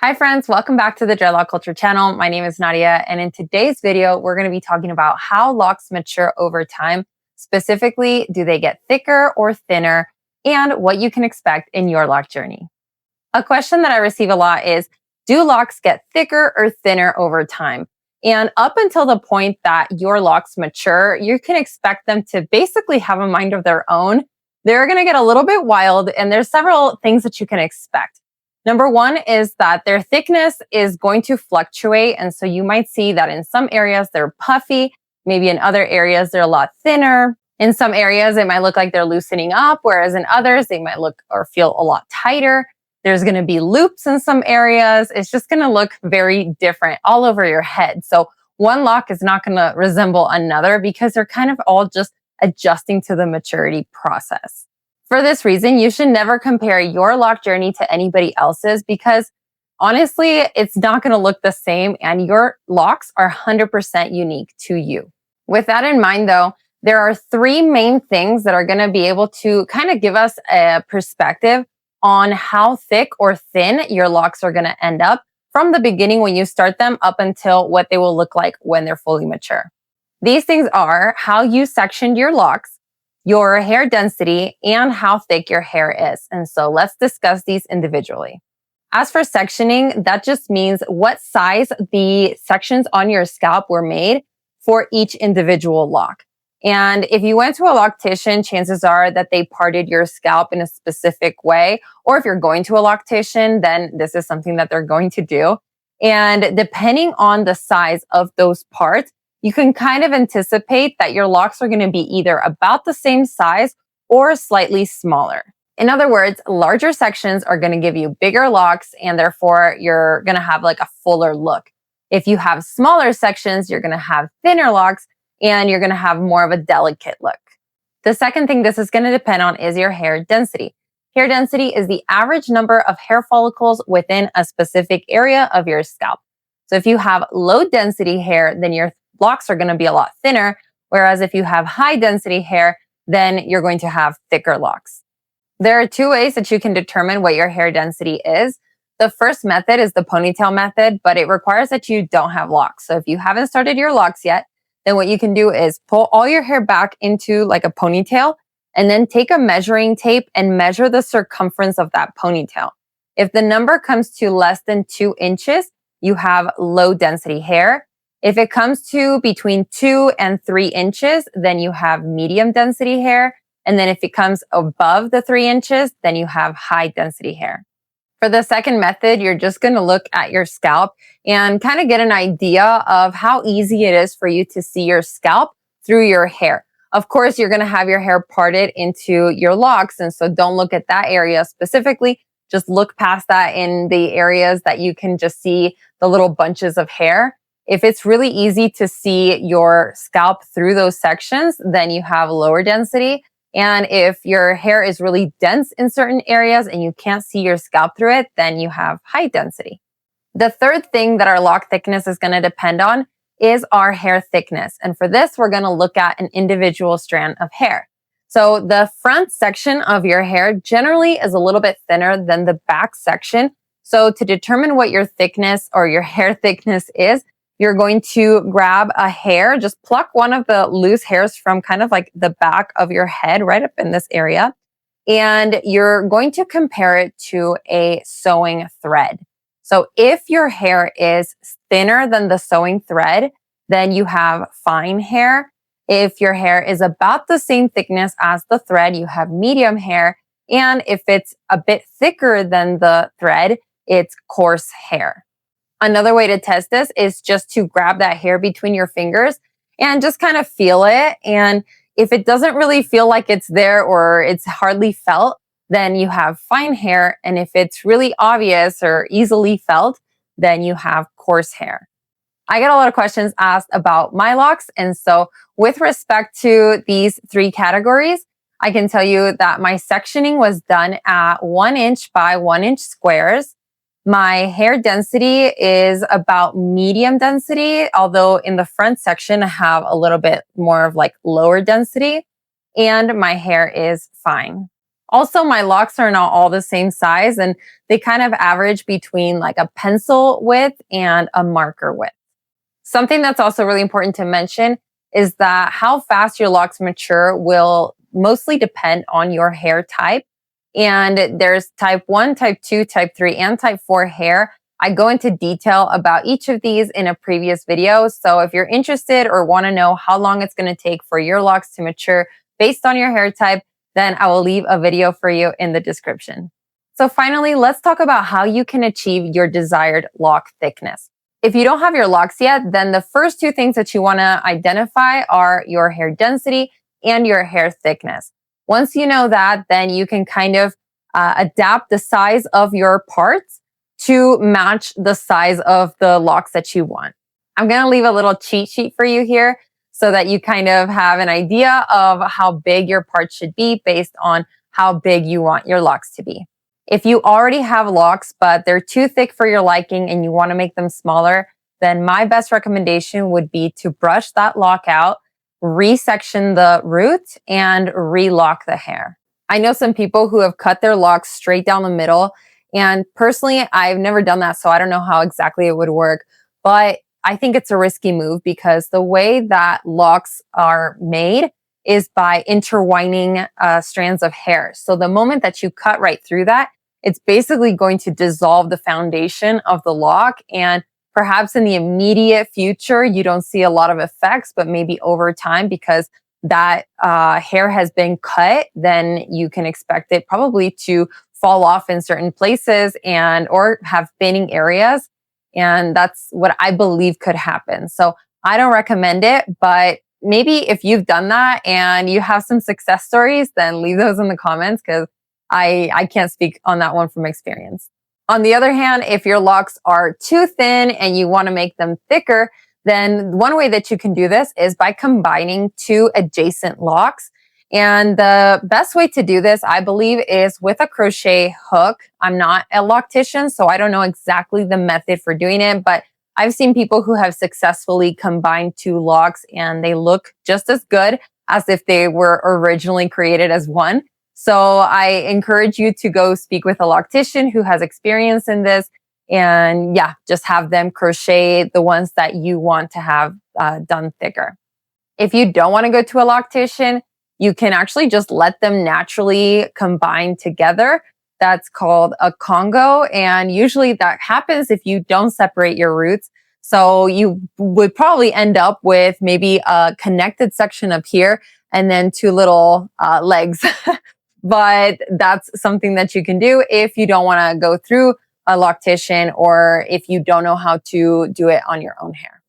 Hi friends, welcome back to the Dreadlock Culture channel. My name is Nadia, and in today's video, we're going to be talking about how locks mature over time. Specifically, do they get thicker or thinner, and what you can expect in your lock journey. A question that I receive a lot is, do locks get thicker or thinner over time? And up until the point that your locks mature, you can expect them to basically have a mind of their own. They're going to get a little bit wild, and there's several things that you can expect. Number one is that their thickness is going to fluctuate. And so you might see that in some areas they're puffy, maybe in other areas they're a lot thinner. In some areas it might look like they're loosening up, whereas in others they might look or feel a lot tighter. There's going to be loops in some areas. It's just going to look very different all over your head. So one lock is not going to resemble another because they're kind of all just adjusting to the maturity process. For this reason, you should never compare your lock journey to anybody else's because honestly, it's not going to look the same and your locks are 100% unique to you. With that in mind though, there are three main things that are going to be able to kind of give us a perspective on how thick or thin your locks are going to end up from the beginning when you start them up until what they will look like when they're fully mature. These things are how you sectioned your locks, your hair density, and how thick your hair is. And so let's discuss these individually. As for sectioning, that just means what size the sections on your scalp were made for each individual lock. And if you went to a loctician, chances are that they parted your scalp in a specific way. Or if you're going to a loctician, then this is something that they're going to do. And depending on the size of those parts, you can kind of anticipate that your locks are going to be either about the same size or slightly smaller. In other words, larger sections are going to give you bigger locks and therefore you're going to have like a fuller look. If you have smaller sections, you're going to have thinner locks and you're going to have more of a delicate look. The second thing this is going to depend on is your hair density. Hair density is the average number of hair follicles within a specific area of your scalp. So if you have low density hair, then your locks are going to be a lot thinner, whereas if you have high density hair, then you're going to have thicker locks. There are two ways that you can determine what your hair density is. The first method is the ponytail method, but it requires that you don't have locks. So if you haven't started your locks yet, then what you can do is pull all your hair back into like a ponytail and then take a measuring tape and measure the circumference of that ponytail. If the number comes to less than 2 inches, you have low density hair. If it comes to between 2 and 3 inches, then you have medium density hair. And then if it comes above the 3 inches, then you have high density hair. For the second method, you're just going to look at your scalp and kind of get an idea of how easy it is for you to see your scalp through your hair. Of course, you're going to have your hair parted into your locks. And so don't look at that area specifically. Just look past that in the areas that you can just see the little bunches of hair. If it's really easy to see your scalp through those sections, then you have lower density. And if your hair is really dense in certain areas and you can't see your scalp through it, then you have high density. The third thing that our lock thickness is going to depend on is our hair thickness. And for this, we're going to look at an individual strand of hair. So the front section of your hair generally is a little bit thinner than the back section. So to determine what your thickness or your hair thickness is, you're going to grab a hair, just pluck one of the loose hairs from kind of like the back of your head, right up in this area. And you're going to compare it to a sewing thread. So if your hair is thinner than the sewing thread, then you have fine hair. If your hair is about the same thickness as the thread, you have medium hair. And if it's a bit thicker than the thread, it's coarse hair. Another way to test this is just to grab that hair between your fingers and just kind of feel it. And if it doesn't really feel like it's there or it's hardly felt, then you have fine hair. And if it's really obvious or easily felt, then you have coarse hair. I get a lot of questions asked about my locks. And so with respect to these three categories, I can tell you that my sectioning was done at 1 inch by 1 inch squares. My hair density is about medium density, although in the front section I have a little bit more of like lower density, and my hair is fine. Also, my locks are not all the same size, and they kind of average between like a pencil width and a marker width. Something that's also really important to mention is that how fast your locks mature will mostly depend on your hair type. And there's type 1, type 2, type 3, and type 4 hair. I go into detail about each of these in a previous video. So if you're interested or want to know how long it's going to take for your locks to mature based on your hair type, then I will leave a video for you in the description. So finally, let's talk about how you can achieve your desired lock thickness. If you don't have your locks yet, then the first two things that you want to identify are your hair density and your hair thickness. Once you know that, then you can kind of adapt the size of your parts to match the size of the locks that you want. I'm going to leave a little cheat sheet for you here so that you kind of have an idea of how big your parts should be based on how big you want your locks to be. If you already have locks, but they're too thick for your liking and you want to make them smaller, then my best recommendation would be to brush that lock out, resection the root, and relock the hair. I know some people who have cut their locks straight down the middle, and personally, I've never done that, so I don't know how exactly it would work, but I think it's a risky move because the way that locks are made is by intertwining strands of hair. So the moment that you cut right through that, it's basically going to dissolve the foundation of the lock. And perhaps in the immediate future, you don't see a lot of effects, but maybe over time, because that hair has been cut, then you can expect it probably to fall off in certain places and or have thinning areas. And that's what I believe could happen. So I don't recommend it, but maybe if you've done that and you have some success stories, then leave those in the comments because I can't speak on that one from experience. On the other hand, if your locks are too thin and you want to make them thicker, then one way that you can do this is by combining two adjacent locks. And the best way to do this, I believe, is with a crochet hook. I'm not a loctician, so I don't know exactly the method for doing it, but I've seen people who have successfully combined two locks and they look just as good as if they were originally created as one. So I encourage you to go speak with a loctician who has experience in this and just have them crochet the ones that you want to have done thicker. If you don't want to go to a loctician, you can actually just let them naturally combine together. That's called a Congo. And usually that happens if you don't separate your roots. So you would probably end up with maybe a connected section up here and then two little legs. But that's something that you can do if you don't want to go through a loctician or if you don't know how to do it on your own hair.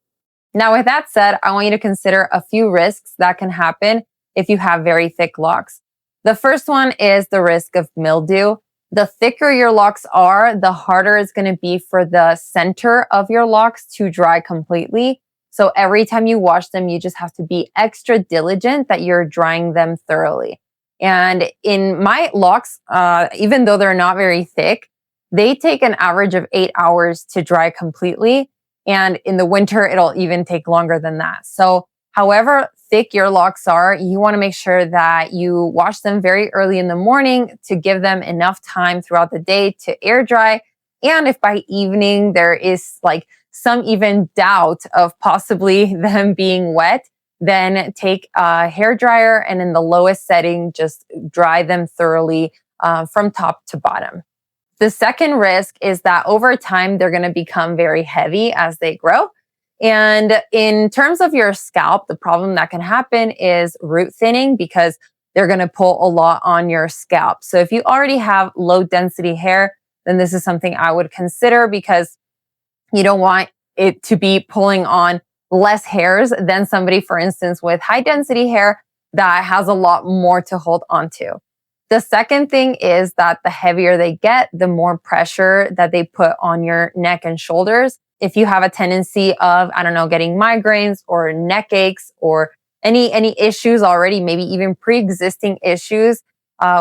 Now, with that said, I want you to consider a few risks that can happen if you have very thick locks. The first one is the risk of mildew. The thicker your locks are, the harder it's going to be for the center of your locks to dry completely. So every time you wash them, you just have to be extra diligent that you're drying them thoroughly. And in my locks, even though they're not very thick, they take an average of 8 hours to dry completely. And in the winter, it'll even take longer than that. So however thick your locks are, you want to make sure that you wash them very early in the morning to give them enough time throughout the day to air dry. And if by evening there is like some even doubt of possibly them being wet, then take a hair dryer and in the lowest setting, just dry them thoroughly from top to bottom. The second risk is that over time, they're going to become very heavy as they grow. And in terms of your scalp, the problem that can happen is root thinning because they're going to pull a lot on your scalp. So if you already have low density hair, then this is something I would consider because you don't want it to be pulling on less hairs than somebody, for instance, with high density hair that has a lot more to hold onto. The second thing is that the heavier they get, the more pressure that they put on your neck and shoulders. If you have a tendency of, getting migraines or neck aches or any issues already, maybe even pre-existing issues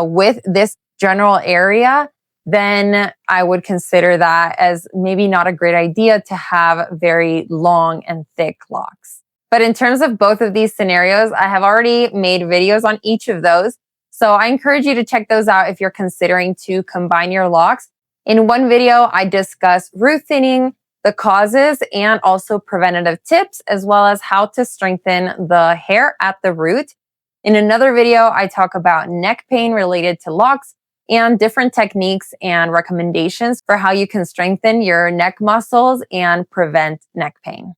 with this general area, then I would consider that as maybe not a great idea to have very long and thick locks. But in terms of both of these scenarios, I have already made videos on each of those. So I encourage you to check those out if you're considering to combine your locks. In one video, I discuss root thinning, the causes, and also preventative tips, as well as how to strengthen the hair at the root. In another video, I talk about neck pain related to locks and different techniques and recommendations for how you can strengthen your neck muscles and prevent neck pain.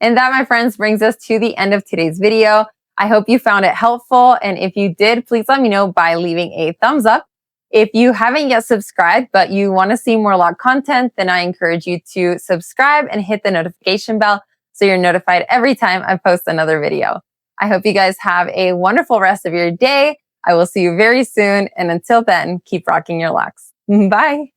And that, my friends, brings us to the end of today's video. I hope you found it helpful. And if you did, please let me know by leaving a thumbs up. If you haven't yet subscribed, but you want to see more lock content, then I encourage you to subscribe and hit the notification bell so you're notified every time I post another video. I hope you guys have a wonderful rest of your day. I will see you very soon. And until then, keep rocking your locks. Bye.